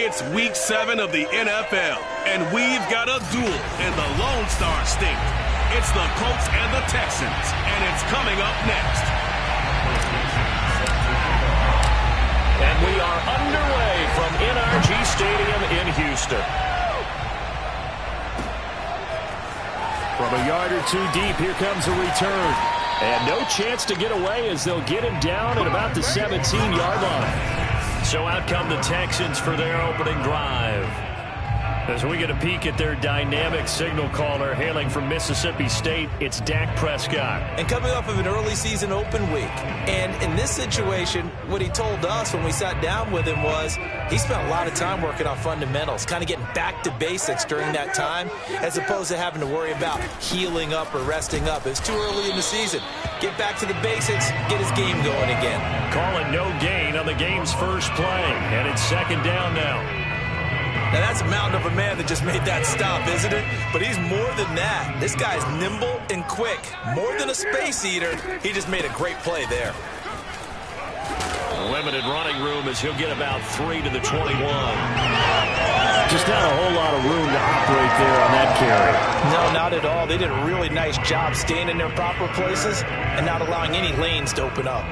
It's Week 7 of the NFL, and we've got a duel in the Lone Star State. It's the Colts and the Texans, and it's coming up next. And we are underway from NRG Stadium in Houston. From a yard or two deep, here comes a return. And no chance to get away as they'll get him down at about the 17-yard line. So out come the Texans for their opening drive. As we get a peek at their dynamic signal caller hailing from Mississippi State, it's Dak Prescott. And coming off of an early season open week. And in this situation, what he told us when we sat down with him was he spent a lot of time working on fundamentals, kind of getting back to basics during that time, as opposed to having to worry about healing up or resting up. It's too early in the season. Get back to the basics, get his game going again. Calling no gain on the game's first play, and it's second down now. Now, that's a mountain of a man that just made that stop, isn't it? But he's more than that. This guy's nimble and quick. More than a space eater, he just made a great play there. Limited running room as he'll get about 3 to the 21. Just not a whole lot of room to operate there on that carry. No, not at all. They did a really nice job staying in their proper places and not allowing any lanes to open up.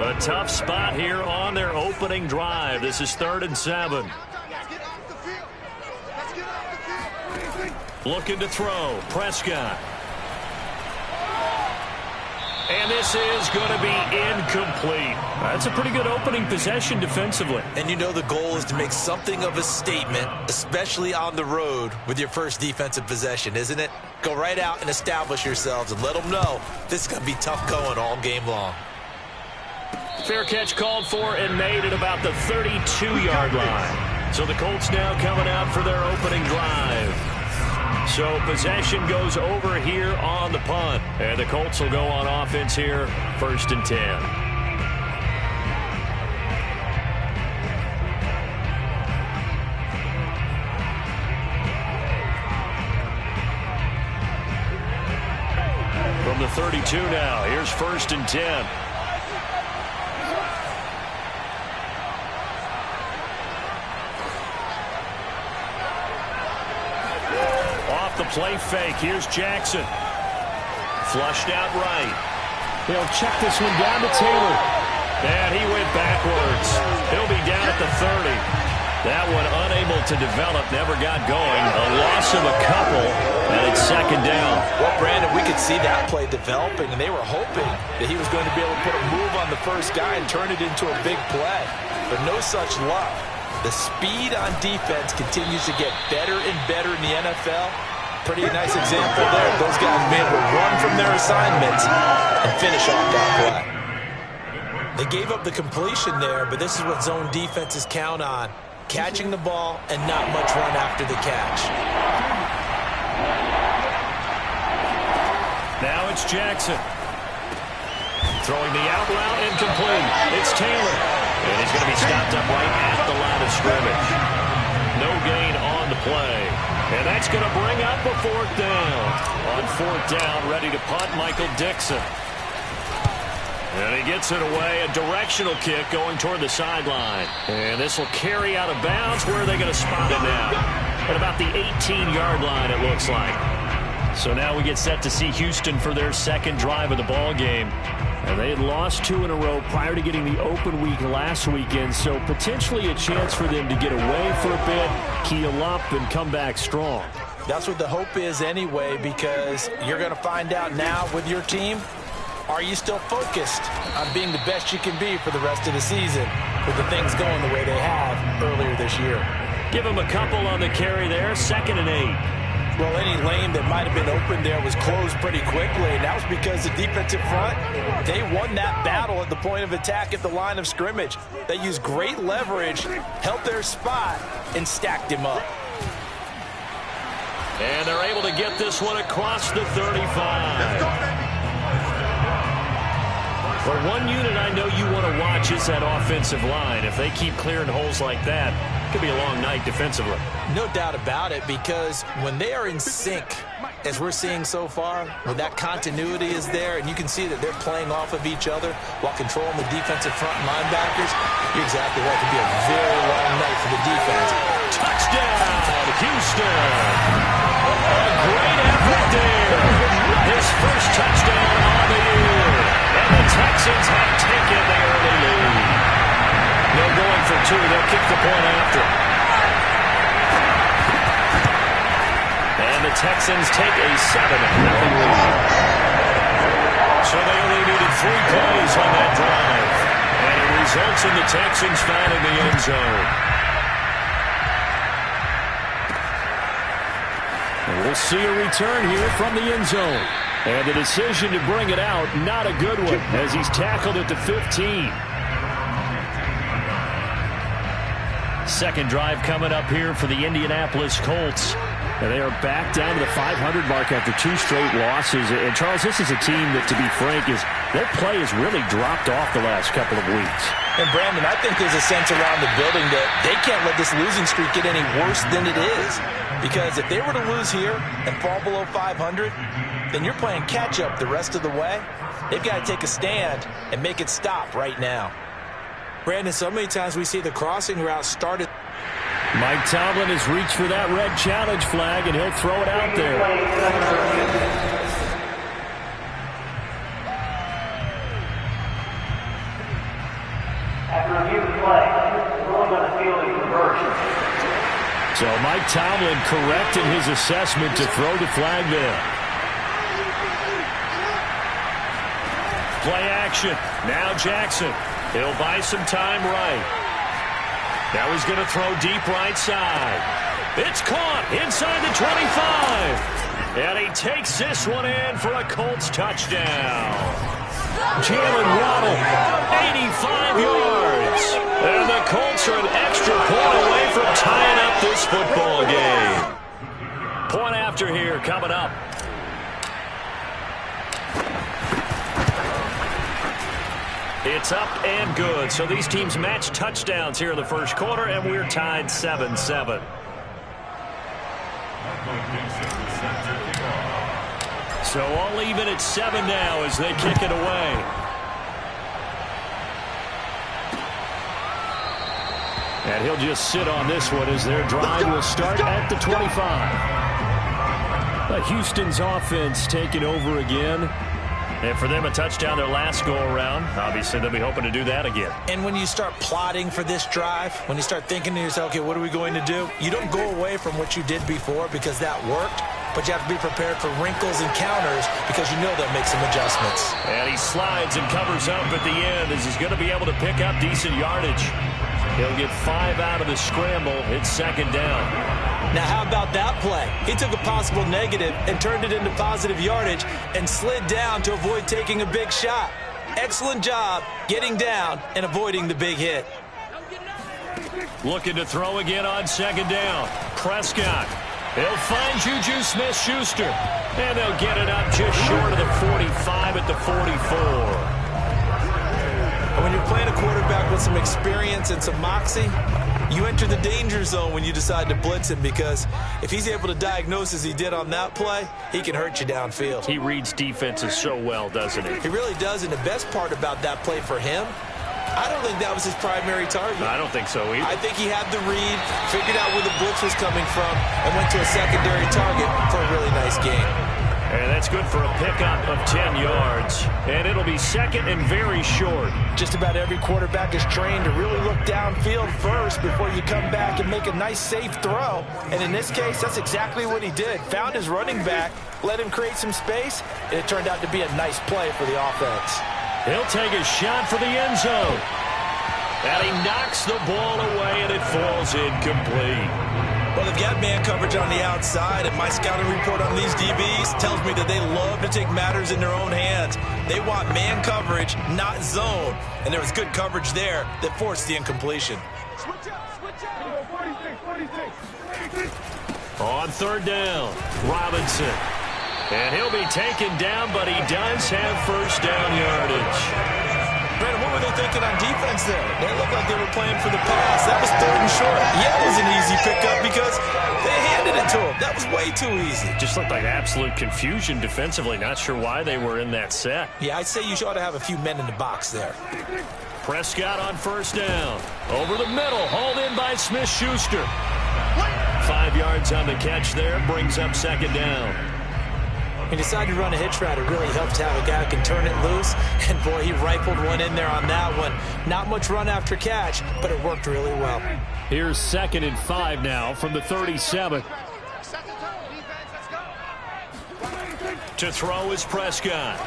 A tough spot here on their opening drive. This is 3rd and 7. Looking to throw. Prescott. And this is going to be incomplete. That's a pretty good opening possession defensively. And you know the goal is to make something of a statement, especially on the road with your first defensive possession, isn't it? Go right out and establish yourselves and let them know this is going to be tough going all game long. Fair catch called for and made at about the 32-yard line. So the Colts now coming out for their opening drive. So possession goes over here on the punt. And the Colts will go on offense here, 1st and 10. From the 32 now, here's 1st and 10. The play fake. Here's Jackson. Flushed out right. They'll check this one down to Taylor. And he went backwards. He'll be down at the 30. That one unable to develop, never got going. A loss of a couple, and it's 2nd down. Well, Brandon, we could see that play developing, and they were hoping that he was going to be able to put a move on the first guy and turn it into a big play. But no such luck. The speed on defense continues to get better and better in the NFL. Pretty nice example there. Those guys made a run from their assignments and finish off that play. They gave up the completion there, but this is what zone defenses count on. Catching the ball and not much run after the catch. Now it's Jackson. Throwing the out route incomplete. It's Taylor. And he's going to be stopped up right at the line of scrimmage. No gain on the play. And that's going to bring up a 4th down. On 4th down, ready to punt, Michael Dixon. And he gets it away, a directional kick going toward the sideline. And this will carry out of bounds. Where are they going to spot it now? At about the 18-yard line, it looks like. So now we get set to see Houston for their 2nd drive of the ball game. And they had lost 2 in a row prior to getting the open week last weekend, so potentially a chance for them to get away for a bit, keel up, and come back strong. That's what the hope is anyway, because you're going to find out now with your team, are you still focused on being the best you can be for the rest of the season with the things going the way they have earlier this year? Give them a couple on the carry there, 2nd and 8. Well, any lane that might have been open there was closed pretty quickly, and that was because the defensive front, they won that battle at the point of attack at the line of scrimmage. They used great leverage, held their spot, and stacked him up. And they're able to get this one across the 35. For one unit I know you want to watch is that offensive line. If they keep clearing holes like that, it could be a long night defensively. No doubt about it, because when they are in sync as we're seeing so far, where that continuity is there, and you can see that they're playing off of each other while controlling the defensive front linebackers, you're exactly right. It could be a very long night for the defense. Touchdown, Houston. A great effort there. His first touchdown on the year. And the Texans have taken the early lead. They're going for two. They'll kick the point after. And the Texans take a 7-0 lead. So they only needed 3 plays on that drive. And it results in the Texans finding the end zone. And we'll see a return here from the end zone. And the decision to bring it out, not a good one, as he's tackled at the 15. Second drive coming up here for the Indianapolis Colts. And they are back down to the 500 mark after 2 straight losses. And, Charles, this is a team that, to be frank, their play has really dropped off the last couple of weeks. And, Brandon, I think there's a sense around the building that they can't let this losing streak get any worse than it is. Because if they were to lose here and fall below 500, then you're playing catch-up the rest of the way. They've got to take a stand and make it stop right now. Brandon, so many times we see the crossing route started. Mike Tomlin has reached for that red challenge flag, and he'll throw it out there. After review of play, ruling on the field is reversed. So Mike Tomlin correct in his assessment to throw the flag there. Play action. Now Jackson. He'll buy some time right. Now he's going to throw deep right side. It's caught inside the 25. And he takes this one in for a Colts touchdown. Jalen Waddle, 85 yards. And the Colts are an extra point away from tying up this football game. Point after here coming up. It's up and good. So these teams match touchdowns here in the first quarter, and we're tied 7-7. So all even at 7 now as they kick it away. And he'll just sit on this one as their drive will start at the 25. But Houston's offense taking over again. And for them, a touchdown their last go-around. Obviously, they'll be hoping to do that again. And when you start plotting for this drive, when you start thinking to yourself, okay, what are we going to do? You don't go away from what you did before because that worked, but you have to be prepared for wrinkles and counters because you know they'll make some adjustments. And he slides and covers up at the end as he's going to be able to pick up decent yardage. He'll get 5 out of the scramble. It's second down. Now, how about that play? He took a possible negative and turned it into positive yardage and slid down to avoid taking a big shot. Excellent job getting down and avoiding the big hit. Looking to throw again on second down. Prescott. He'll find Juju Smith-Schuster. And they'll get it up just short of the 45 at the 44. And when you're playing a quarterback with some experience and some moxie, you enter the danger zone when you decide to blitz him, because if he's able to diagnose as he did on that play, he can hurt you downfield. He reads defenses so well, doesn't he? He really does, and the best part about that play for him, I don't think that was his primary target. I don't think so either. I think he had the read, figured out where the blitz was coming from, and went to a secondary target for a really nice game. And that's good for a pickup of 10 yards. And it'll be second and very short. Just about every quarterback is trained to really look downfield first before you come back and make a nice, safe throw. And in this case, that's exactly what he did. Found his running back, let him create some space, and it turned out to be a nice play for the offense. He'll take a shot for the end zone. And he knocks the ball away, and it falls incomplete. Well, they've got man coverage on the outside, and my scouting report on these DBs tells me that they love to take matters in their own hands. They want man coverage, not zone. And there was good coverage there that forced the incompletion. On third down, Robinson. And he'll be taken down, but he does have first down yardage. Brandon, what were they thinking on defense there? They looked like they were playing for the pass. That was third and short. Yeah, it was an easy pickup because they had handed it to him. That was way too easy. Just looked like absolute confusion defensively. Not sure why they were in that set. Yeah, I'd say you ought to have a few men in the box there. Prescott on first down. Over the middle, hauled in by Smith-Schuster. 5 yards on the catch there, brings up second down. He decided to run a hitch route. It really helped to have a guy who can turn it loose. And, boy, he rifled one in there on that one. Not much run after catch, but it worked really well. Here's 2nd and 5 now from the 37. To throw is Prescott.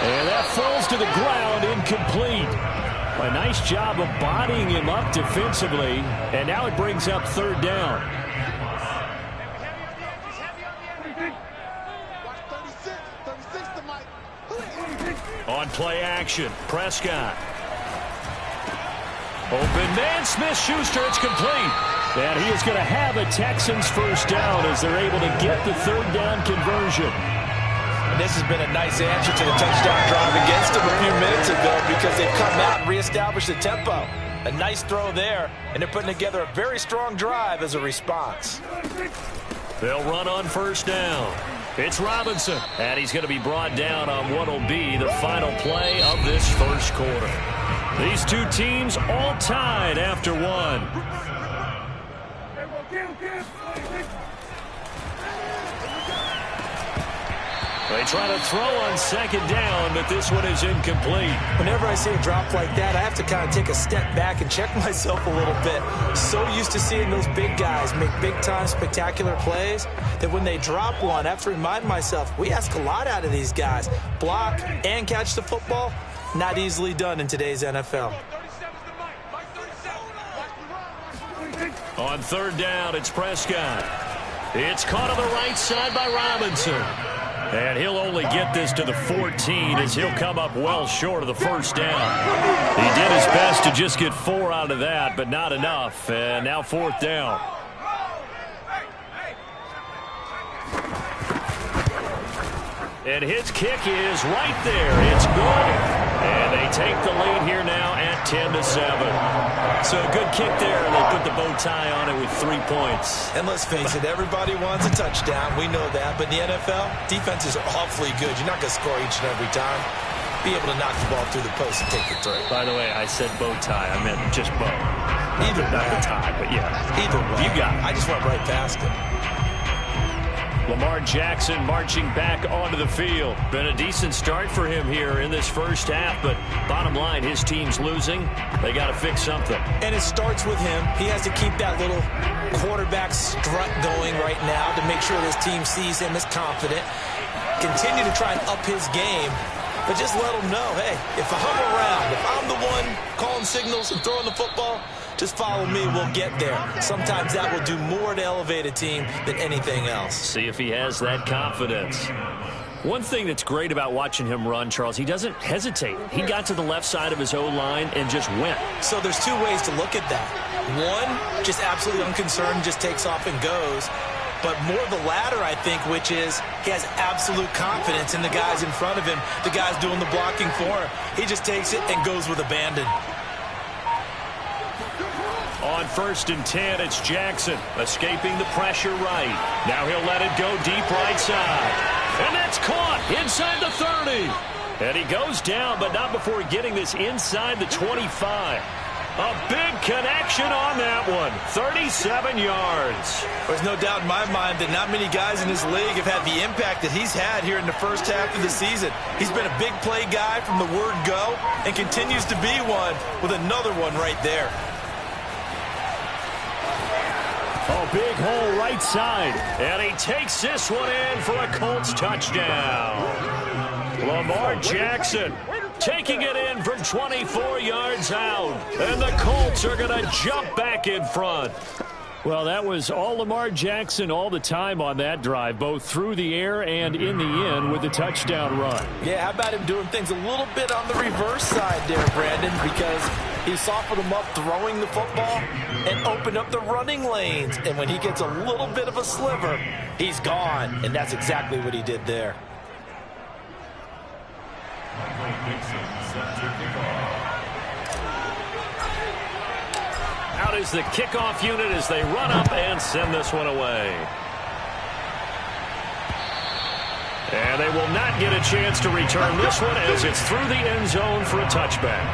And that falls to the ground, incomplete. A nice job of bodying him up defensively. And now it brings up third down. On play action, Prescott. Open man, Smith-Schuster, it's complete. And he is going to have a Texans first down as they're able to get the third down conversion. And this has been a nice answer to the touchdown drive against them a few minutes ago because they've come out and reestablished the tempo. A nice throw there, and they're putting together a very strong drive as a response. They'll run on first down. It's Robinson, and he's going to be brought down on what will be the final play of this first quarter. These two teams all tied after one. They try to throw on second down, but this one is incomplete. Whenever I see a drop like that, I have to kind of take a step back and check myself a little bit. So used to seeing those big guys make big-time spectacular plays that when they drop one, I have to remind myself, we ask a lot out of these guys. Block and catch the football, not easily done in today's NFL. On third down, it's Prescott. It's caught on the right side by Robinson. And he'll only get this to the 14 as he'll come up well short of the first down. He did his best to just get 4 out of that, but not enough. And now fourth down. And his kick is right there. It's good. And they take the lead here now at 10-7. So a good kick there. They put the bow tie on it with 3 points. And let's face it, everybody wants a touchdown. We know that. But in the NFL, defenses are awfully good. You're not going to score each and every time. Be able to knock the ball through the post and take it through. By the way, I said bow tie. I meant just bow. Either not the tie, but yeah. Either way. You got it. I just went right past it. Lamar Jackson marching back onto the field. Been a decent start for him here in this first half, but bottom line, his team's losing. They got to fix something. And it starts with him. He has to keep that little quarterback strut going right now to make sure this team sees him as confident. Continue to try and up his game, but just let him know, hey, if I'm around, if I'm the one calling signals and throwing the football, just follow me, we'll get there. Sometimes that will do more to elevate a team than anything else. See if he has that confidence. One thing that's great about watching him run, Charles, he doesn't hesitate. He got to the left side of his O-line and just went. So there's two ways to look at that. One, just absolutely unconcerned, just takes off and goes. But more the latter, I think, which is he has absolute confidence in the guys in front of him, the guys doing the blocking for him. He just takes it and goes with abandon. On 1st and 10, it's Jackson escaping the pressure right. Now he'll let it go deep right side. And that's caught inside the 30. And he goes down, but not before getting this inside the 25. A big connection on that one. 37 yards. There's no doubt in my mind that not many guys in this league have had the impact that he's had here in the first half of the season. He's been a big play guy from the word go and continues to be one with another one right there. Oh, big hole right side. And he takes this one in for a Colts touchdown. Lamar Jackson taking it in from 24 yards out. And the Colts are going to jump back in front. Well, that was all Lamar Jackson all the time on that drive, both through the air and in the end with the touchdown run. Yeah, how about him doing things a little bit on the reverse side there, Brandon, because he softened them up throwing the football and opened up the running lanes. And when he gets a little bit of a sliver, he's gone. And that's exactly what he did there. Out out is the kickoff unit as they run up and send this one away. And they will not get a chance to return this one as it's through the end zone for a touchback.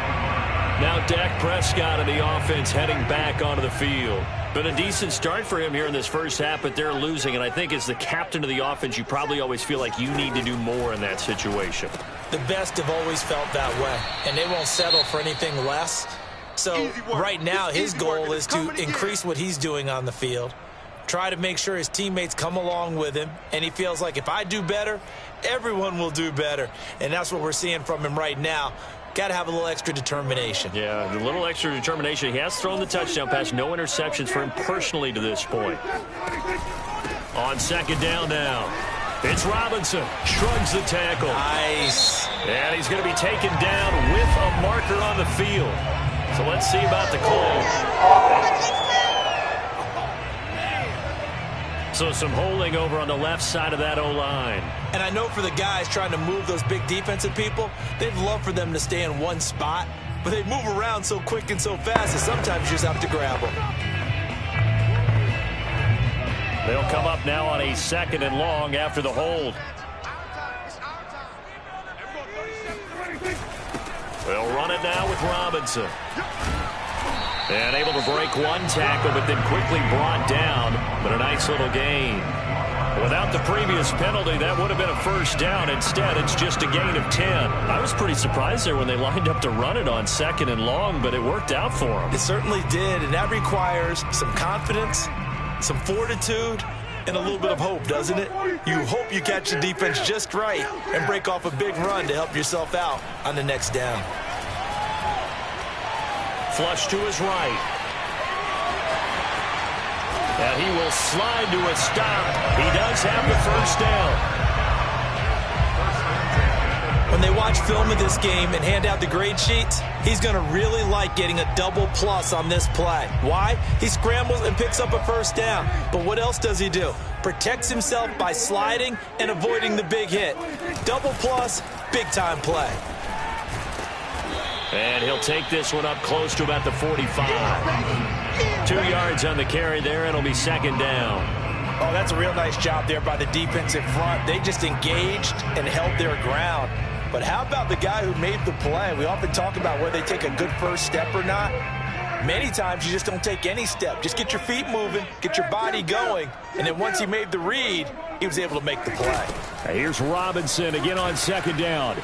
Now Dak Prescott and the offense heading back onto the field. Been a decent start for him here in this first half, but they're losing. And I think as the captain of the offense, you probably always feel like you need to do more in that situation. The best have always felt that way, and they won't settle for anything less. So right now his goal is to increase what he's doing on the field, try to make sure his teammates come along with him, and he feels like if I do better, everyone will do better. And that's what we're seeing from him right now. Got to have a little extra determination. Yeah, the little extra determination. He has thrown the touchdown pass. No interceptions for him personally to this point. On second down now. It's Robinson. Shrugs the tackle. Nice. And he's going to be taken down with a marker on the field. So let's see about the call. So some holding over on the left side of that O-line. And I know for the guys trying to move those big defensive people, they'd love for them to stay in one spot, but they move around so quick and so fast that sometimes you just have to grab them. They'll come up now on a second and long after the hold. They'll run it now with Robinson. And able to break one tackle, but then quickly brought down. But a nice little gain. Without the previous penalty, that would have been a first down. Instead, it's just a gain of 10. I was pretty surprised there when they lined up to run it on second and long, but it worked out for them. It certainly did, and that requires some confidence, some fortitude, and a little bit of hope, doesn't it? You hope you catch the defense just right and break off a big run to help yourself out on the next down. Flush to his right. And he will slide to a stop. He does have the first down. When they watch film of this game and hand out the grade sheets, he's going to really like getting a double plus on this play. Why? He scrambles and picks up a first down. But what else does he do? Protects himself by sliding and avoiding the big hit. Double plus, big-time play. And he'll take this one up close to about the 45. 2 yards on the carry there. It'll be second down. Oh, that's a real nice job there by the defensive front. They just engaged and held their ground. But how about the guy who made the play? We often talk about whether they take a good first step or not. Many times you just don't take any step. Just get your feet moving, get your body going, and then once he made the read, he was able to make the play. Here's Robinson again on second down.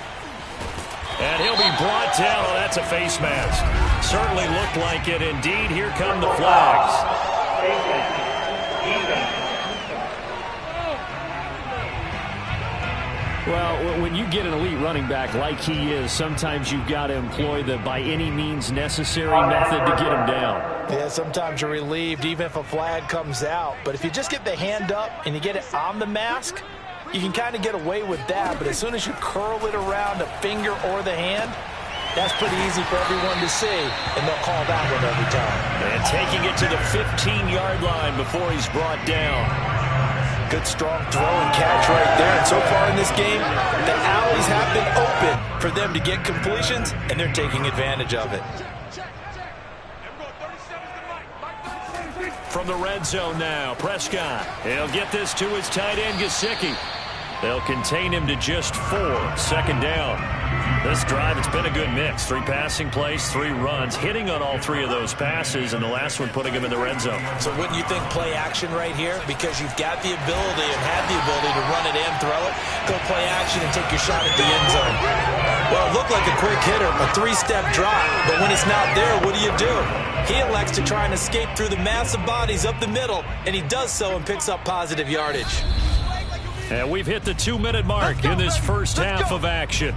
And he'll be brought down. Oh, that's a face mask. Certainly looked like it. Indeed, here come the flags. Well, when you get an elite running back like he is, sometimes you've got to employ the by any means necessary method to get him down. Yeah, sometimes you're relieved even if a flag comes out. But if you just get the hand up and you get it on the mask, you can kind of get away with that, but as soon as you curl it around a finger or the hand, that's pretty easy for everyone to see, and they'll call that one every time. And taking it to the 15-yard line before he's brought down. Good strong throw and catch right there, and so far in this game, the alleys have been open for them to get completions, and they're taking advantage of it. From the red zone now, Prescott. He'll get this to his tight end, Gesicki. They'll contain him to just 4. Second down. This drive, it's been a good mix. 3 passing plays, 3 runs, hitting on all 3 of those passes, and the last one putting him in the red zone. So wouldn't you think play action right here? Because you've got the ability and have the ability to run it and throw it. Go play action and take your shot at the end zone. Well, it looked like a quick hitter, a 3-step drop. But when it's not there, what do? He elects to try and escape through the massive bodies up the middle, and he does so and picks up positive yardage. And we've hit the 2-minute mark in this first half of action.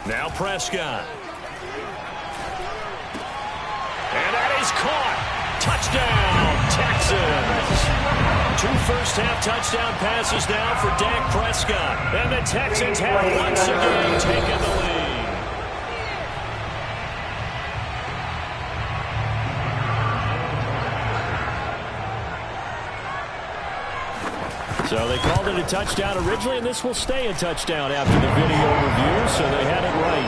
Now Prescott. And that is caught. Touchdown, Texans. 2 first-half touchdown passes now for Dak Prescott. And the Texans have once again taken the lead. So So they called it a touchdown originally, and this will stay a touchdown after the video review, so they had it right.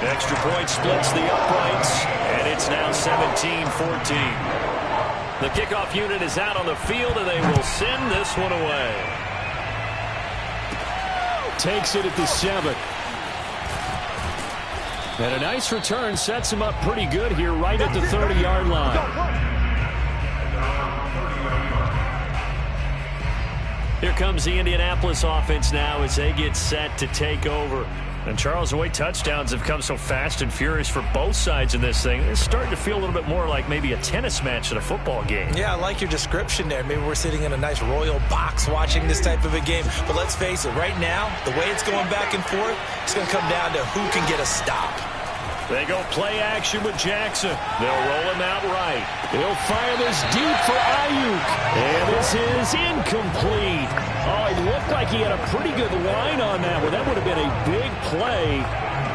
Extra point splits the uprights, and it's now 17-14. The kickoff unit is out on the field, and they will send this one away. Takes it at the 7. And a nice return sets him up pretty good here right at the 30-yard line. Here comes the Indianapolis offense now as they get set to take over. And, Charles, the way touchdowns have come so fast and furious for both sides in this thing, it's starting to feel a little bit more like maybe a tennis match at a football game. Yeah, I like your description there. Maybe we're sitting in a nice royal box watching this type of a game. But let's face it, right now, the way it's going back and forth, it's going to come down to who can get a stop. They go play action with Jackson. They'll roll him out right. He'll fire this deep for Ayuk. And this is incomplete. Oh, it looked like he had a pretty good line on that one. That would have been a big play,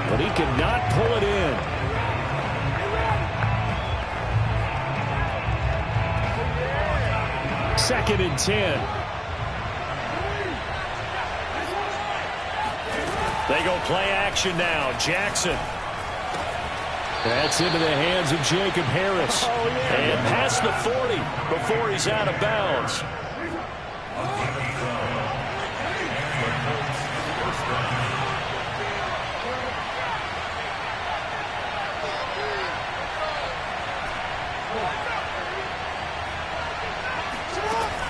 but he could not pull it in. Second and 10. They go play action now. Jackson. That's into the hands of Jacob Harris. And past the 40 before he's out of bounds.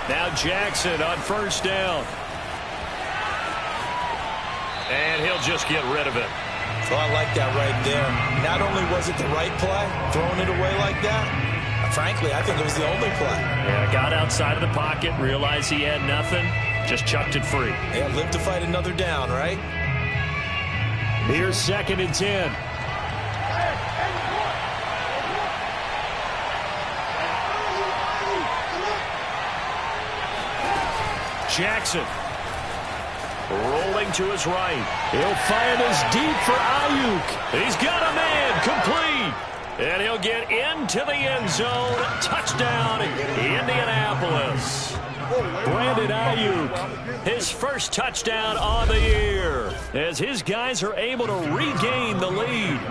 Now Jackson on first down. And he'll just get rid of it. Oh, I like that right there. Not only was it the right play, throwing it away like that, frankly, I think it was the only play. Yeah, got outside of the pocket, realized he had nothing, just chucked it free. Yeah, live to fight another down, right? Here's second and 10. Jackson. Rolling to his right. He'll fire this deep for Ayuk. He's got a man complete. And he'll get into the end zone. Touchdown, Indianapolis. Brandon Ayuk, his first touchdown on the year, as his guys are able to regain the lead.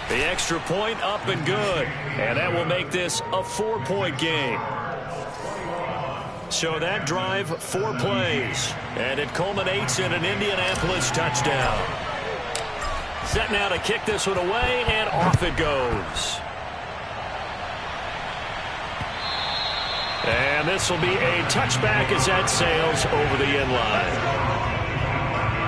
The extra point up and good. And that will make this a 4-point game. So that drive, 4 plays. And it culminates in an Indianapolis touchdown. Set now to kick this one away, and off it goes. And this will be a touchback as that sails over the end line.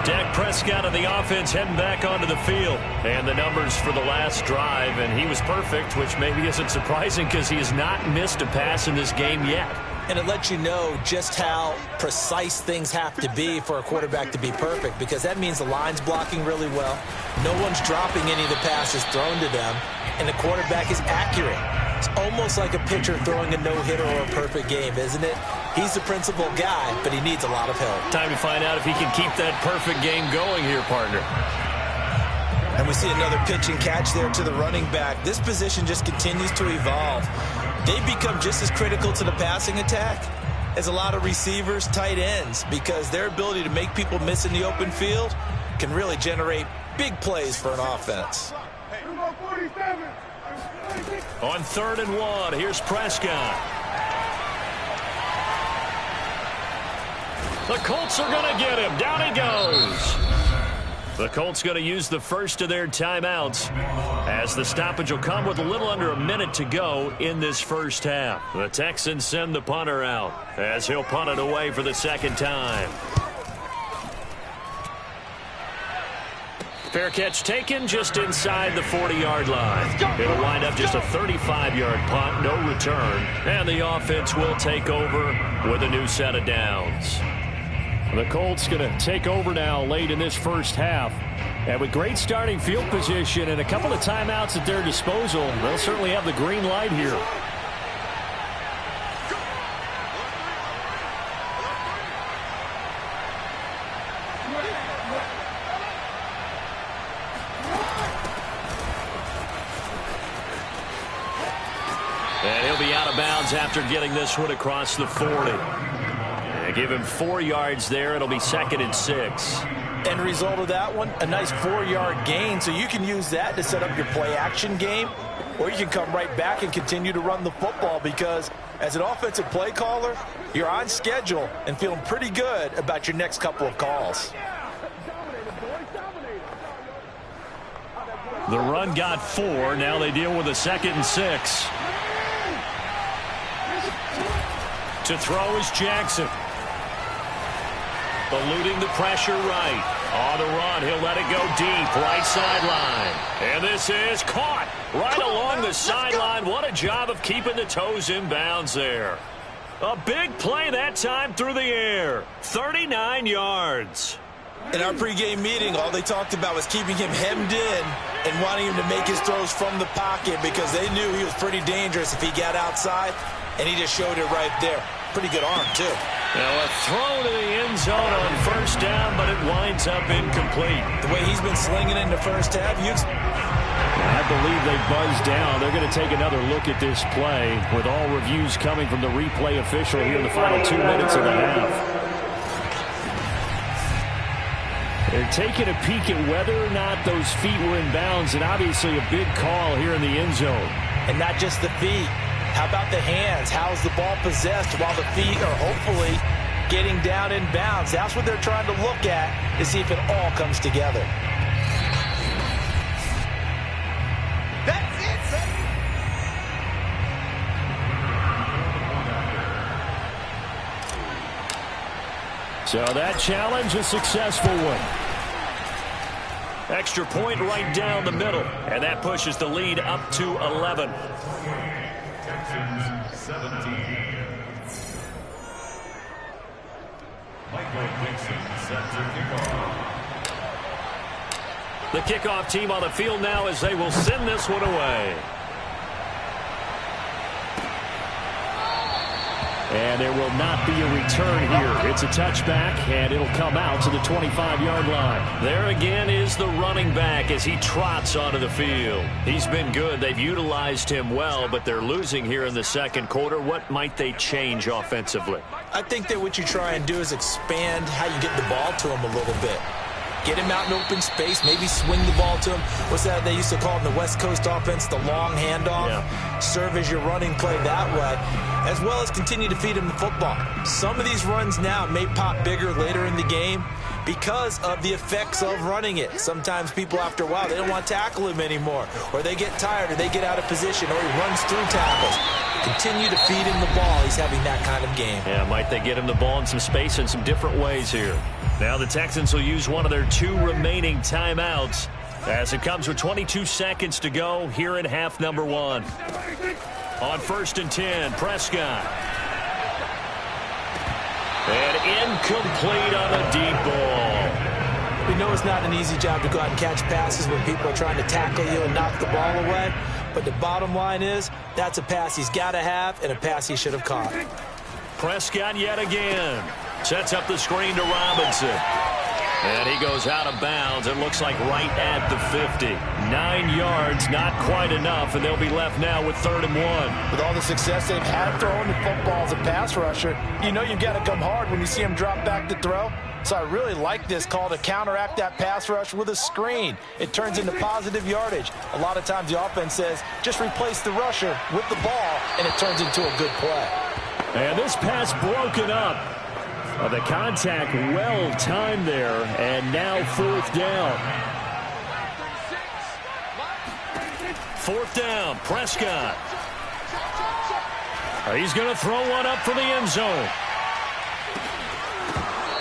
Dak Prescott of the offense heading back onto the field. And the numbers for the last drive, and he was perfect, which maybe isn't surprising because he has not missed a pass in this game yet. And it lets you know just how precise things have to be for a quarterback to be perfect, because that means the line's blocking really well. No one's dropping any of the passes thrown to them, and the quarterback is accurate. It's almost like a pitcher throwing a no-hitter or a perfect game, isn't it? He's the principal guy, but he needs a lot of help. Time to find out if he can keep that perfect game going here, partner. And we see another pitch and catch there to the running back. This position just continues to evolve. They've become just as critical to the passing attack as a lot of receivers, tight ends, because their ability to make people miss in the open field can really generate big plays for an offense. On 3rd and 1, here's Prescott. The Colts are going to get him. Down he goes. The Colts going to use the first of their timeouts, as the stoppage will come with a little under a minute to go in this first half. The Texans send the punter out as he'll punt it away for the second time. Fair catch taken just inside the 40-yard line. It'll wind up just a 35-yard punt, no return, and the offense will take over with a new set of downs. The Colts going to take over now late in this first half. And with great starting field position and a couple of timeouts at their disposal, they'll certainly have the green light here. And Texans after getting this one across the 40. And give him 4 yards there. It'll be 2nd and 6. End result of that one, a nice 4-yard gain. So you can use that to set up your play-action game, or you can come right back and continue to run the football because as an offensive play caller, you're on schedule and feeling pretty good about your next couple of calls. The run got 4. Now they deal with a 2nd and 6. To throw is Jackson. Eluding the pressure right. On the run, he'll let it go deep. Right sideline. And this is caught right along the sideline. What a job of keeping the toes in bounds there. A big play that time through the air. 39 yards. In our pregame meeting, all they talked about was keeping him hemmed in and wanting him to make his throws from the pocket because they knew he was pretty dangerous if he got outside, and he just showed it right there. Pretty good arm, too. Now a throw to the end zone on 1st down, but it winds up incomplete. The way he's been slinging in the first half, I believe they buzzed down. They're going to take another look at this play with all reviews coming from the replay official here in the final 2 minutes of the half. They're taking a peek at whether or not those feet were in bounds, and obviously a big call here in the end zone. And not just the feet. How about the hands? How's the ball possessed while the feet are hopefully getting down in bounds? That's what they're trying to look at to see if it all comes together. That's it. So that challenge, a successful one. Extra point right down the middle, and that pushes the lead up to 11. Texans 17. Michael Dixon set to kickoff. The kickoff team on the field now as they will send this one away. And there will not be a return here. It's a touchback, and it'll come out to the 25-yard line. There again is the running back as he trots onto the field. He's been good. They've utilized him well, but they're losing here in the second quarter. What might they change offensively? I think that what you try and do is expand how you get the ball to him a little bit. Get him out in open space, maybe swing the ball to him. What's that they used to call in the West Coast offense, the long handoff? Yeah. Serve as your running play that way, as well as continue to feed him the football. Some of these runs now may pop bigger later in the game because of the effects of running it. Sometimes people, after a while, they don't want to tackle him anymore, or they get tired, or they get out of position, or he runs through tackles. Continue to feed him the ball. He's having that kind of game. Yeah, might they get him the ball in some space in some different ways here. Now the Texans will use one of their 2 remaining timeouts as it comes with 22 seconds to go here in half number 1. On 1st and 10, Prescott. And incomplete on a deep ball. We know it's not an easy job to go out and catch passes when people are trying to tackle you and knock the ball away. But the bottom line is that's a pass he's got to have and a pass he should have caught. Prescott yet again. Sets up the screen to Robinson. And he goes out of bounds. It looks like right at the 50. 9 yards, not quite enough, and they'll be left now with 3rd and 1. With all the success they've had throwing the football as a pass rusher, you know you've got to come hard when you see him drop back to throw. So I really like this call to counteract that pass rush with a screen. It turns into positive yardage. A lot of times the offense says, just replace the rusher with the ball, and it turns into a good play. And this pass broken up. The contact well timed there, and now 4th down. 4th down, Prescott. He's going to throw one up for the end zone.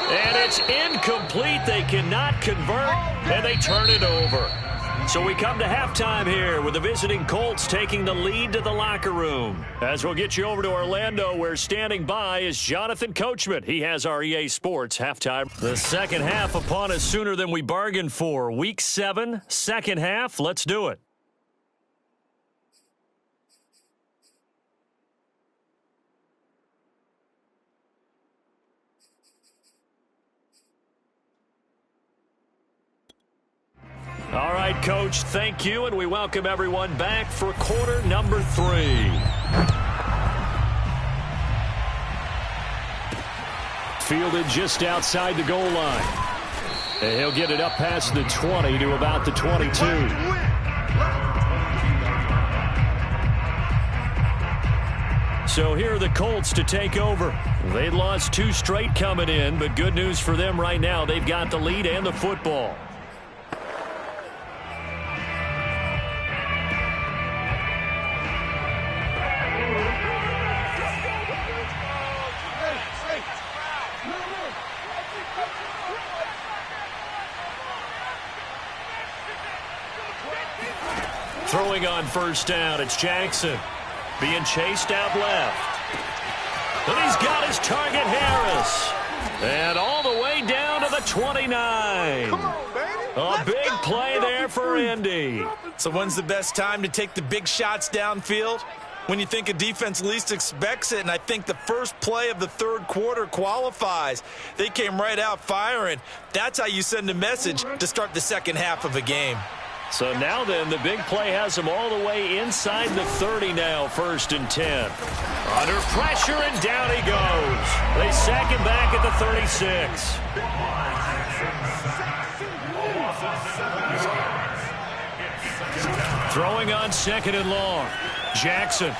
And it's incomplete. They cannot convert, and they turn it over. So we come to halftime here with the visiting Colts taking the lead to the locker room. As we'll get you over to Orlando, where standing by is Jonathan Coachman. He has our EA Sports halftime. The second half upon us sooner than we bargained for. Week 7, second half. Let's do it. All right, Coach, thank you, and we welcome everyone back for quarter number 3. fielded just outside the goal line. And he'll get it up past the 20 to about the 22. So here are the Colts to take over. They'd lost 2 straight coming in, but good news for them right now. They've got the lead and the football. Throwing on first down, it's Jackson. Being chased out left. And he's got his target, Harris. And all the way down to the 29. A big play there for Indy. So when's the best time to take the big shots downfield? When you think a defense least expects it, and I think the first play of the third quarter qualifies. They came right out firing. That's how you send a message to start the second half of a game. So now then, the big play has him all the way inside the 30 now, 1st and 10. Under pressure, and down he goes. They sack him back at the 36. Throwing on 2nd and long. Jackson.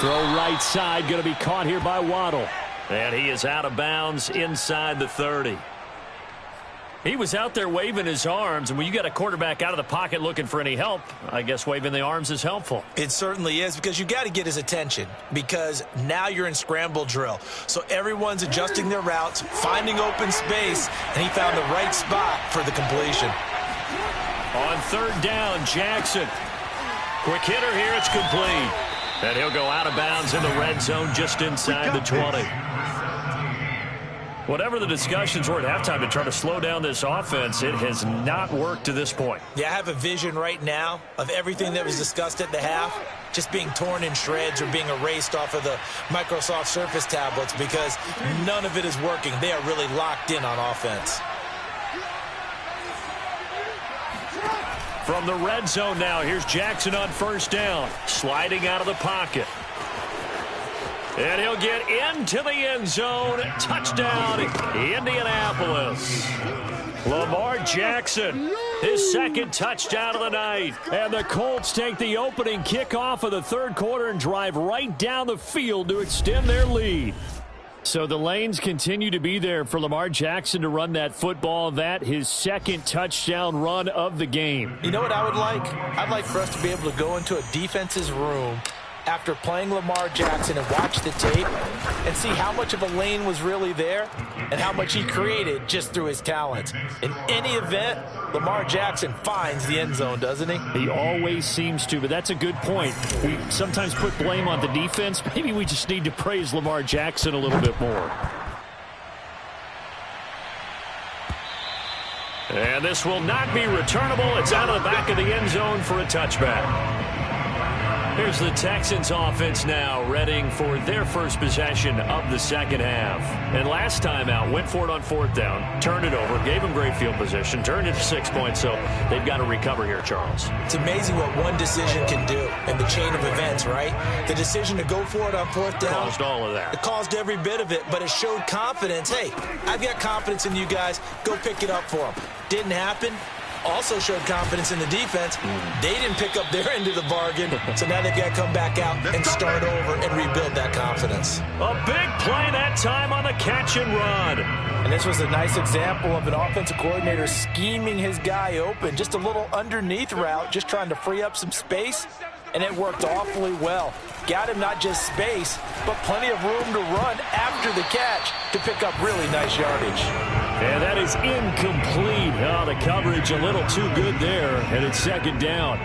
Throw right side, going to be caught here by Waddle. And he is out of bounds inside the 30. He was out there waving his arms, and when you got a quarterback out of the pocket looking for any help, I guess waving the arms is helpful. It certainly is, because you got to get his attention, because now you're in scramble drill. So everyone's adjusting their routes, finding open space, and he found the right spot for the completion. On 3rd down, Jackson. Quick hitter here, it's complete. And he'll go out of bounds in the red zone just inside the 20. Whatever the discussions were at halftime to try to slow down this offense, it has not worked to this point. Yeah, I have a vision right now of everything that was discussed at the half just being torn in shreds or being erased off of the Microsoft Surface tablets, because none of it is working. They are really locked in on offense. From the red zone now, here's Jackson on 1st down, sliding out of the pocket. And he'll get into the end zone. Touchdown, Indianapolis. Lamar Jackson, his 2nd touchdown of the night. And the Colts take the opening kickoff of the 3rd quarter and drive right down the field to extend their lead. So the lanes continue to be there for Lamar Jackson to run that football. That his 2nd touchdown run of the game. You know what I would like? I'd like for us to be able to go into a defense's room after playing Lamar Jackson and watch the tape and see how much of a lane was really there and how much he created just through his talents. In any event, Lamar Jackson finds the end zone, doesn't he? He always seems to, but that's a good point. We sometimes put blame on the defense. Maybe we just need to praise Lamar Jackson a little bit more. And this will not be returnable. It's out of the back of the end zone for a touchback. Here's the Texans offense now, readying for their first possession of the second half. And last time out, went for it on 4th down, turned it over, gave them great field position, turned it to 6 points, so they've got to recover here, Charles. It's amazing what one decision can do in the chain of events, right? The decision to go for it on 4th down. Caused all of that. It caused every bit of it, but it showed confidence. Hey, I've got confidence in you guys. Go pick it up for them. Didn't happen. Also showed confidence in the defense. They didn't pick up their end of the bargain, so now they've got to come back out and start over and rebuild that confidence. A big play that time on the catch and run. And this was a nice example of an offensive coordinator scheming his guy open. Just a little underneath route, just trying to free up some space, and it worked awfully well. Got him not just space, but plenty of room to run after the catch to pick up really nice yardage. And that is incomplete. Oh, the coverage a little too good there, and it's 2nd down.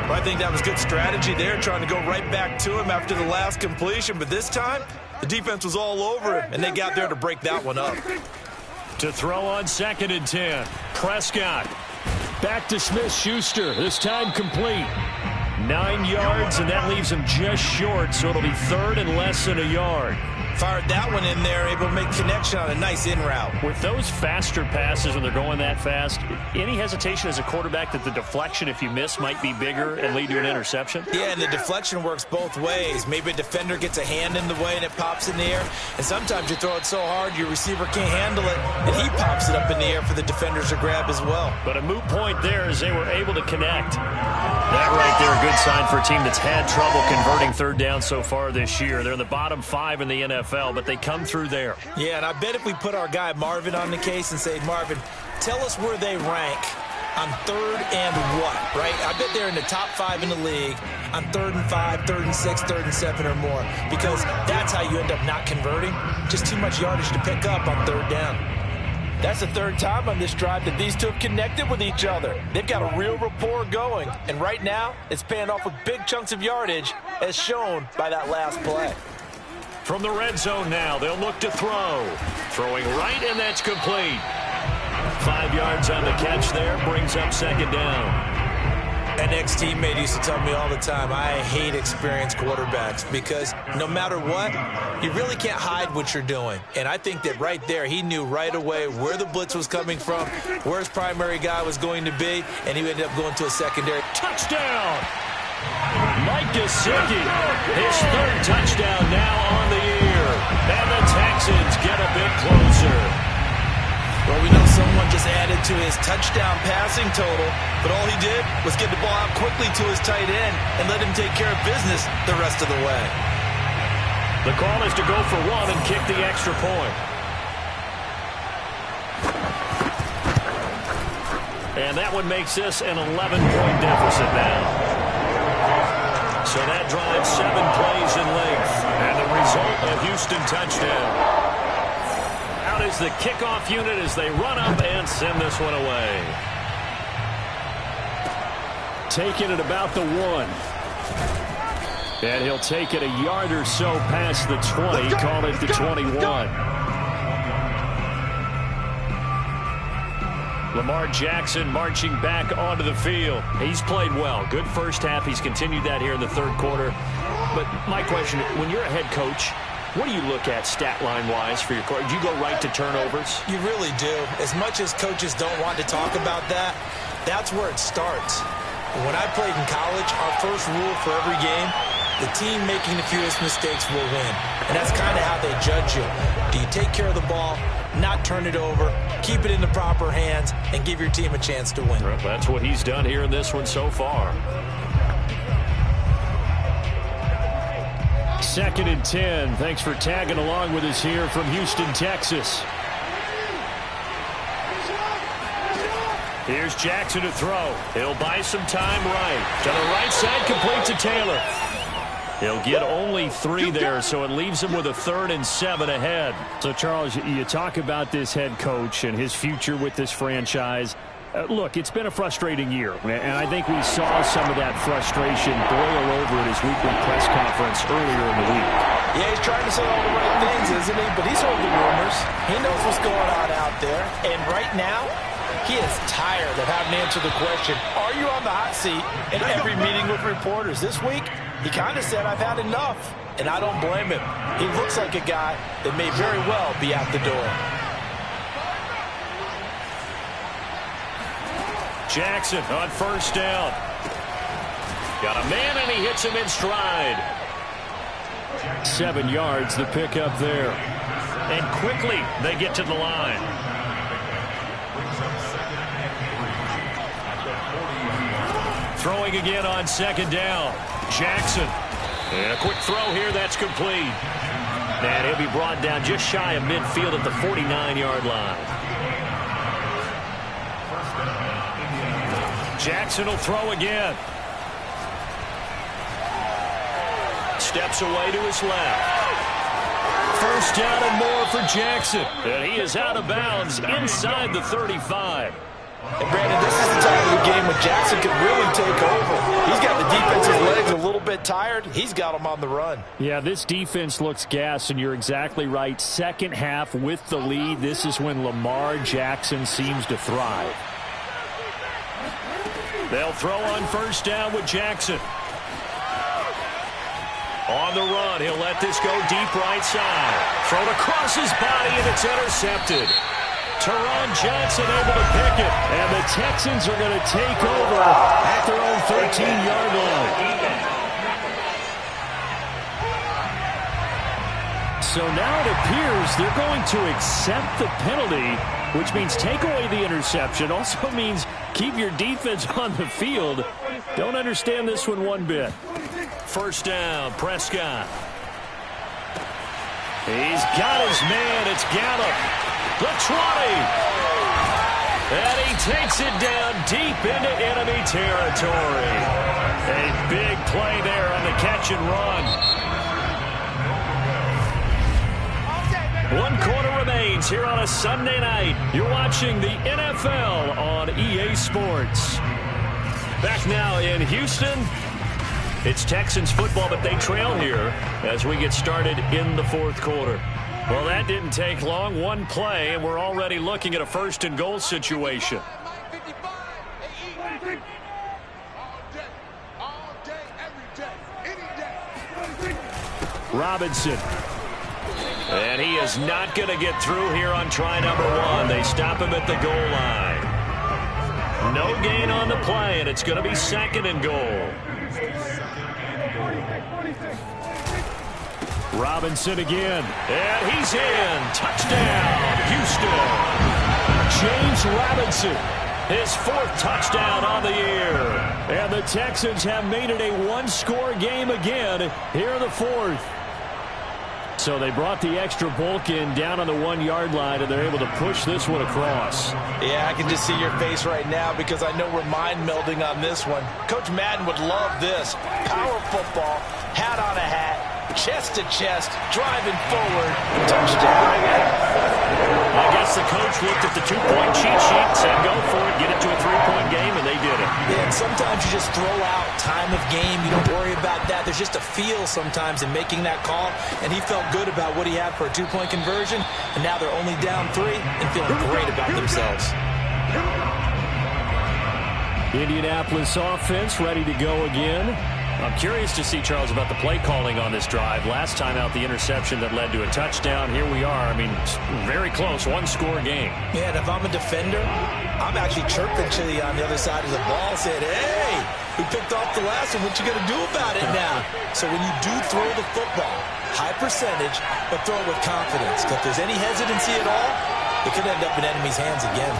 Well, I think that was good strategy there, trying to go right back to him after the last completion. But this time, the defense was all over him, and they got there to break that one up. To throw on 2nd and 10. Prescott. Back to Smith-Schuster. This time complete. 9 yards, and that leaves him just short, so it'll be 3rd and less than a yard. fired that one in there, able to make connection on a nice in route. With those faster passes when they're going that fast, any hesitation as a quarterback that the deflection, if you miss, might be bigger and lead to an interception? Yeah, and the deflection works both ways. Maybe a defender gets a hand in the way and it pops in the air, and sometimes you throw it so hard your receiver can't handle it, and he pops it up in the air for the defenders to grab as well. But a moot point there as they were able to connect. That right there, a good sign for a team that's had trouble converting third down so far this year. They're in the bottom 5 in the NFL, but they come through there. Yeah, and I bet if we put our guy Marvin on the case and say, Marvin, tell us where they rank on third and what, right? I bet they're in the top 5 in the league on 3rd and 5, 3rd and 6, 3rd and 7 or more, because that's how you end up not converting. Just too much yardage to pick up on third down. That's the third time on this drive that these two have connected with each other. They've got a real rapport going, and right now it's paying off with big chunks of yardage as shown by that last play. From the red zone now, they'll look to throw. Throwing right, and that's complete. 5 yards on the catch there, brings up second down. An ex-teammate used to tell me all the time, I hate experienced quarterbacks because no matter what, you really can't hide what you're doing. And I think that right there, he knew right away where the blitz was coming from, where his primary guy was going to be, and he ended up going to a secondary. Touchdown! Mike Gesicki, his 3rd touchdown now on the year. And the Texans get a bit closer. Well, we know someone just added to his touchdown passing total, but all he did was get the ball out quickly to his tight end and let him take care of business the rest of the way. The call is to go for 1 and kick the extra point. And that one makes this an 11-point deficit now. So that drives 7 plays in length, and the result, a Houston touchdown. Out is the kickoff unit as they run up and send this one away. Taking it about the 1. And he'll take it a yard or so past the 20, call it the 21. Lamar Jackson marching back onto the field. He's played well. Good first half. He's continued that here in the third quarter. But my question, when you're a head coach, what do you look at stat line-wise for your court? Do you go right to turnovers? You really do. As much as coaches don't want to talk about that, that's where it starts. When I played in college, our first rule for every game, the team making the fewest mistakes will win. And that's kind of how they judge you. Do you take care of the ball, not turn it over, keep it in the proper hands, and give your team a chance to win? Well, that's what he's done here in this one so far. 2nd and 10. Thanks for tagging along with us here from Houston, Texas. Here's Jackson to throw. He'll buy some time right. To the right side, complete to Taylor. He'll get only 3 there, so it leaves him with a 3rd and 7 ahead. So, Charles, you talk about this head coach and his future with this franchise. Look, it's been a frustrating year, and I think we saw some of that frustration boil over at his weekly press conference earlier in the week. Yeah, he's trying to say all the right things, isn't he? But he's heard the rumors. He knows what's going on out there. And right now, he is tired of having to answer the question, are you on the hot seat in every meeting with reporters? This week, he kind of said, I've had enough. And I don't blame him. He looks like a guy that may very well be out the door. Jackson on first down. Got a man, and he hits him in stride. 7 yards, the pickup there. And quickly, they get to the line. Throwing again on 2nd down. Jackson. And a quick throw here, that's complete. And he'll be brought down just shy of midfield at the 49-yard line. Jackson will throw again. Steps away to his left. First down and more for Jackson. And he is out of bounds inside the 35. And Brandon, this is the time of the game when Jackson could really take over. He's got the defense's legs a little bit tired. He's got them on the run. Yeah, this defense looks gassed, and you're exactly right. Second half with the lead, this is when Lamar Jackson seems to thrive. They'll throw on first down with Jackson. On the run, he'll let this go deep right side. Thrown across his body, and it's intercepted. Teron Johnson able to pick it. And the Texans are going to take over at their own 13-yard line. So now it appears they're going to accept the penalty, which means take away the interception. Also means keep your defense on the field. Don't understand this one bit. First down, Prescott. He's got his man. It's Gallup. The 20. And he takes it down deep into enemy territory. A big play there on the catch and run. 1 quarter remains here on a Sunday night. You're watching the NFL on EA Sports. Back now in Houston. It's Texans football, but they trail here as we get started in the fourth quarter. Well, that didn't take long. One play, and we're already looking at a first and goal situation. Robinson. And he is not going to get through here on try number 1. They stop him at the goal line. No gain on the play, and it's going to be second and goal. Robinson again. And he's in. Touchdown, Houston. James Robinson, his 4th touchdown on the year. And the Texans have made it a one-score game again here in the 4th. So they brought the extra bulk in down on the 1-yard line, and they're able to push this one across. Yeah, I can just see your face right now because I know we're mind melding on this one. Coach Madden would love this. Power football, hat on a hat, chest to chest, driving forward, touchdown. I guess the coach looked at the 2-point cheat sheet and said, go for it, get it to a 3-point game, and they did it. Yeah, and sometimes you just throw out time of game. You don't worry about that. There's just a feel sometimes in making that call, and he felt good about what he had for a 2-point conversion, and now they're only down 3 and feeling great about themselves. Indianapolis offense ready to go again. I'm curious to see, Charles, about the play calling on this drive. Last time out, the interception that led to a touchdown. Here we are. I mean, very close, one-score game. Yeah, and if I'm a defender, I'm actually chirping to you on the other side of the ball, saying, hey, we picked off the last one. What you going to do about it now? So when you do throw the football, high percentage, but throw it with confidence. If there's any hesitancy at all, it could end up in enemy's hands again.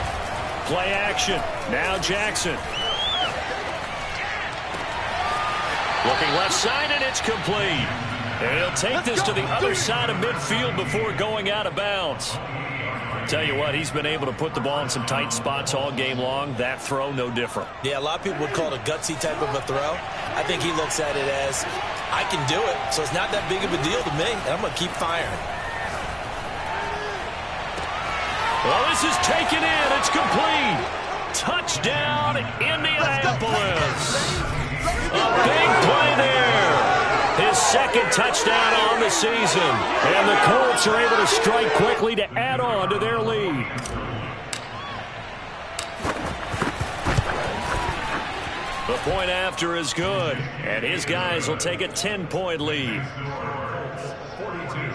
Play action. Now Jackson. Looking left side, and it's complete. And he'll take this to the other side of midfield before going out of bounds. Tell you what, he's been able to put the ball in some tight spots all game long. That throw, no different. Yeah, a lot of people would call it a gutsy type of a throw. I think he looks at it as, I can do it, so it's not that big of a deal to me, and I'm going to keep firing. Well, this is taken in. It's complete. Touchdown, Indianapolis. A big play there. His 2nd touchdown on the season. And the Colts are able to strike quickly to add on to their lead. The point after is good. And his guys will take a 10-point lead.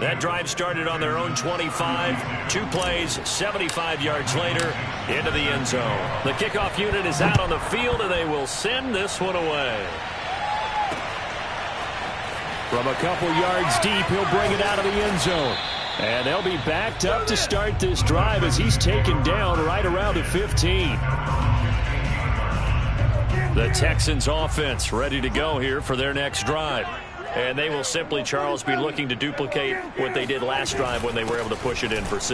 That drive started on their own 25. 2 plays, 75 yards later, into the end zone. The kickoff unit is out on the field, and they will send this one away. From a couple yards deep, he'll bring it out of the end zone. And they'll be backed up to start this drive as he's taken down right around the 15. The Texans offense ready to go here for their next drive. And they will simply, Charles, be looking to duplicate what they did last drive when they were able to push it in for 6.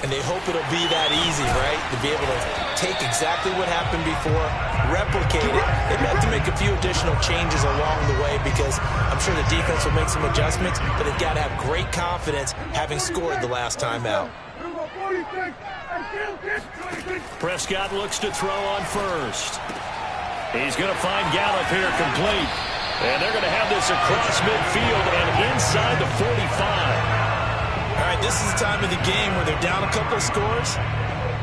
And they hope it'll be that easy, right? To be able to take exactly what happened before, replicate it. They have to make a few additional changes along the way because I'm sure the defense will make some adjustments, but they've got to have great confidence having scored the last time out. Prescott looks to throw on first. He's going to find Gallup here complete. And they're going to have this across midfield and inside the 45. All right, this is the time of the game where they're down a couple of scores.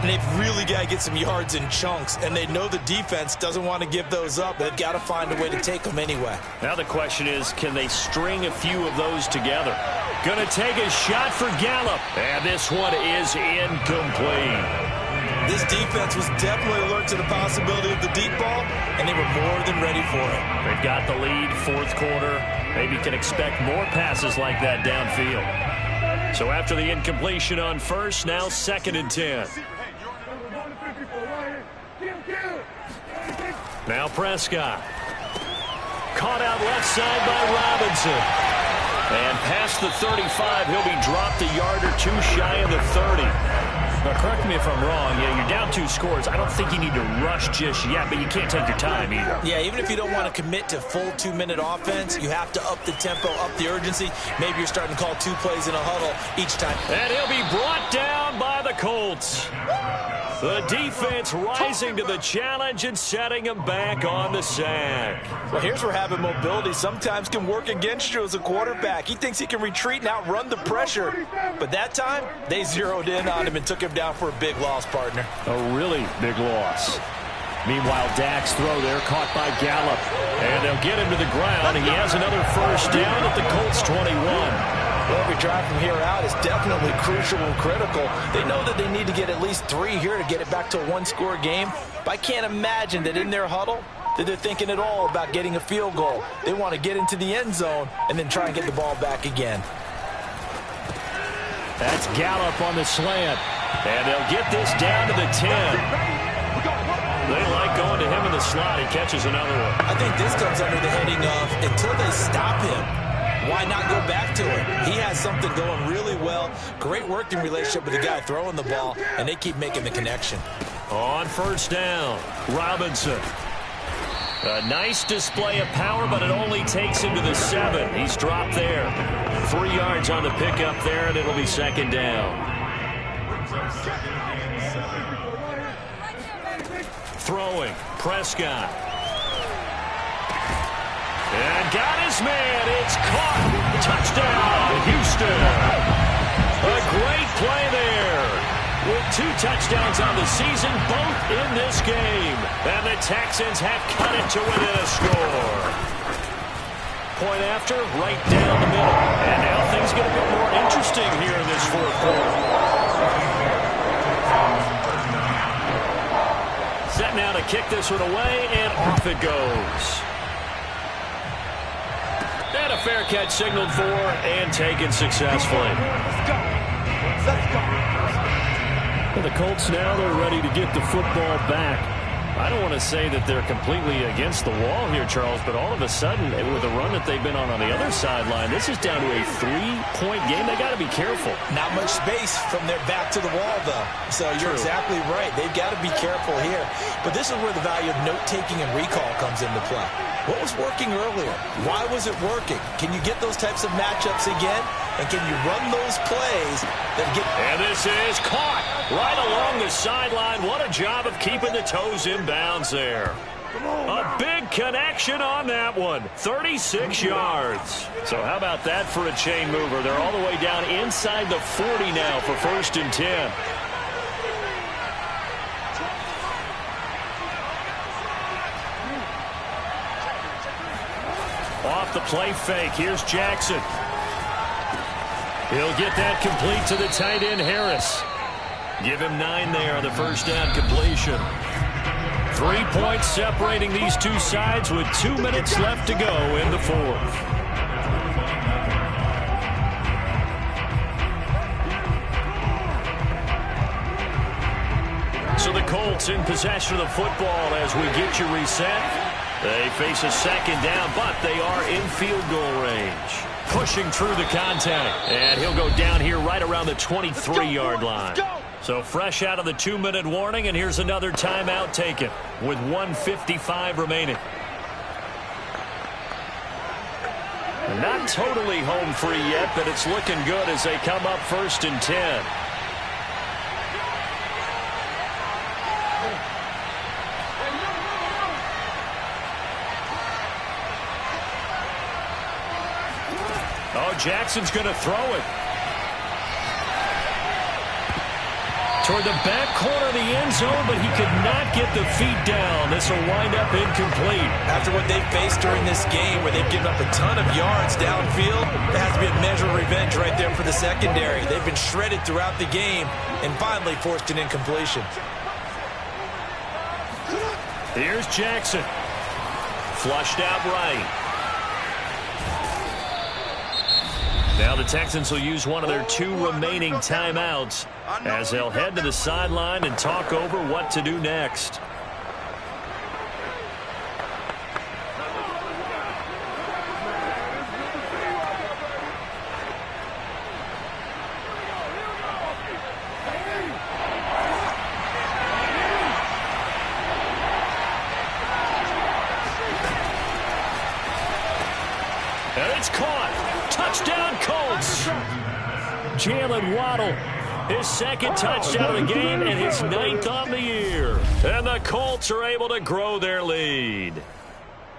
And they've really got to get some yards in chunks, and they know the defense doesn't want to give those up, but they've got to find a way to take them anyway. Now the question is, can they string a few of those together? Going to take a shot for Gallup, and this one is incomplete. This defense was definitely alert to the possibility of the deep ball, and they were more than ready for it. They've got the lead, fourth quarter. Maybe can expect more passes like that downfield. So after the incompletion on first, now 2nd and 10. Now Prescott. Caught out left side by Robinson. And past the 35, he'll be dropped a yard or two shy of the 30. Now, correct me if I'm wrong. Yeah, you're down 2 scores. I don't think you need to rush just yet, but you can't take your time either. Yeah, even if you don't want to commit to full 2-minute offense, you have to up the tempo, up the urgency. Maybe you're starting to call 2 plays in a huddle each time. And he'll be brought down by the Colts. The defense rising to the challenge and setting him back on the sack. Well, here's where having mobility sometimes can work against you as a quarterback. He thinks he can retreat and outrun the pressure. But that time, they zeroed in on him and took him down for a big loss, partner. A really big loss. Meanwhile, Dak's throw there caught by Gallup. And they'll get him to the ground. He has another first down at the Colts 21. Well, every drive from here out is definitely crucial and critical. They know that they need to get at least 3 here to get it back to a 1-score game. But I can't imagine that in their huddle that they're thinking at all about getting a field goal. They want to get into the end zone and then try and get the ball back again. That's Gallup on the slant. And they'll get this down to the 10. They like going to him in the slot. He catches another one. I think this comes under the heading of until they stop him, why not go back to it? He has something going really well. Great working relationship with the guy throwing the ball, and they keep making the connection. On first down, Robinson. A nice display of power, but it only takes him to the 7. He's dropped there. 3 yards on the pickup there, and it'll be 2nd down. Throwing, Prescott. And got his man. It's caught. Touchdown, Houston. A great play there. With 2 touchdowns on the season, both in this game. And the Texans have cut it to within a score. Point after, right down the middle. And now things get a bit more interesting here in this 4th quarter. Set now to kick this one away, and off it goes. And a fair catch signaled for and taken successfully. Well, the Colts now, they're ready to get the football back. I don't want to say that they're completely against the wall here, Charles, but all of a sudden, with the run that they've been on the other sideline, this is down to a 3-point game. They got to be careful. Not much space from their back to the wall, though. So you're exactly right. They've got to be careful here. But this is where the value of note-taking and recall comes into play. What was working earlier? Why was it working? Can you get those types of matchups again? And can you run those plays that get... And this is caught right along the sideline. What a job of keeping the toes in bounds there. A big connection on that one. 36 yards. So how about that for a chain mover? They're all the way down inside the 40 now for 1st and 10. Off the play fake. Here's Jackson. He'll get that complete to the tight end, Harris. Give him 9 there on the first down completion. 3 points separating these two sides with 2 minutes left to go in the 4th. So the Colts in possession of the football as we get you reset. They face a 2nd down, but they are in field goal range. Pushing through the contact. And he'll go down here right around the 23-yard line. So fresh out of the 2-minute warning, and here's another timeout taken with 1:55 remaining. Not totally home free yet, but it's looking good as they come up 1st and 10. Oh, Jackson's going to throw it. Toward the back corner of the end zone, but he could not get the feet down. This will wind up incomplete. After what they faced during this game where they've given up a ton of yards downfield, there has to be a measure of revenge right there for the secondary. They've been shredded throughout the game and finally forced an incompletion. Here's Jackson. Flushed out right. Now the Texans will use one of their 2 remaining timeouts as they'll head to the sideline and talk over what to do next. And it's caught. Touchdown, Colts. Jalen Waddle, his second touchdown of the game and his 9th on the year. And the Colts are able to grow their lead.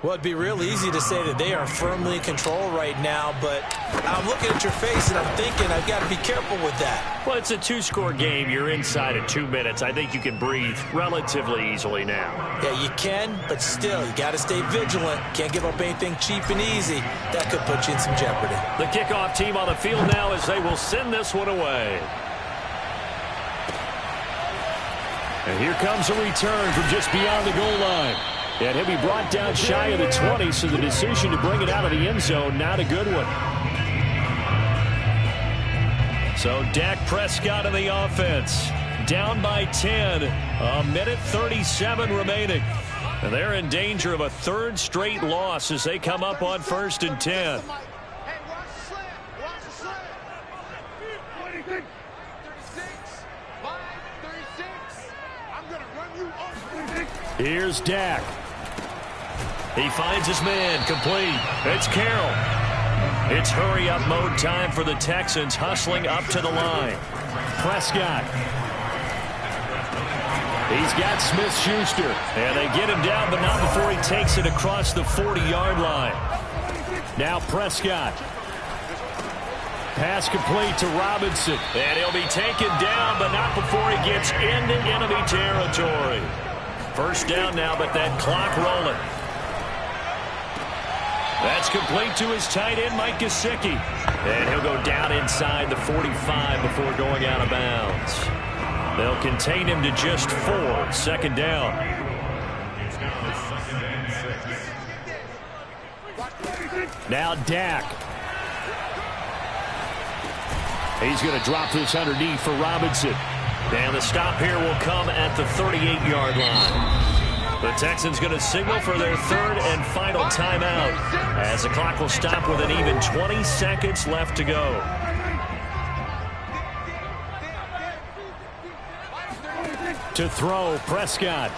Well, it'd be real easy to say that they are firmly in control right now, but I'm looking at your face and I'm thinking I've got to be careful with that. Well, it's a 2-score game. You're inside of 2 minutes. I think you can breathe relatively easily now. Yeah, you can, but still, you got to stay vigilant. Can't give up anything cheap and easy. That could put you in some jeopardy. The kickoff team on the field now as they will send this one away. And here comes a return from just beyond the goal line. And he'll be brought down shy of the 20, so the decision to bring it out of the end zone, not a good one. So Dak Prescott in the offense. Down by 10. A minute 37 remaining. And they're in danger of a 3rd straight loss as they come up on 1st and 10. Here's Dak. He finds his man, complete. It's Carroll. It's hurry-up mode time for the Texans, hustling up to the line. Prescott. He's got Smith-Schuster. And they get him down, but not before he takes it across the 40-yard line. Now Prescott. Pass complete to Robinson. And he'll be taken down, but not before he gets into enemy territory. First down now, but that clock rolling. That's complete to his tight end, Mike Gesicki. And he'll go down inside the 45 before going out of bounds. They'll contain him to just 4. 2nd down. Now Dak. He's going to drop this underneath for Robinson. And the stop here will come at the 38-yard line. The Texans going to signal for their 3rd and final timeout as the clock will stop with an even 20 seconds left to go. To throw, Prescott.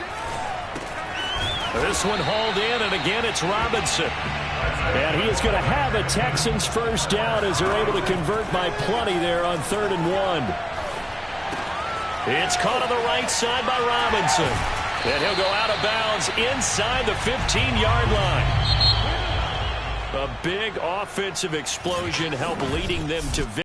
This one hauled in, and again it's Robinson. And he is going to have a Texans first down as they're able to convert by plenty there on 3rd and 1. It's caught on the right side by Robinson. And he'll go out of bounds inside the 15-yard line. A big offensive explosion helped leading them to victory.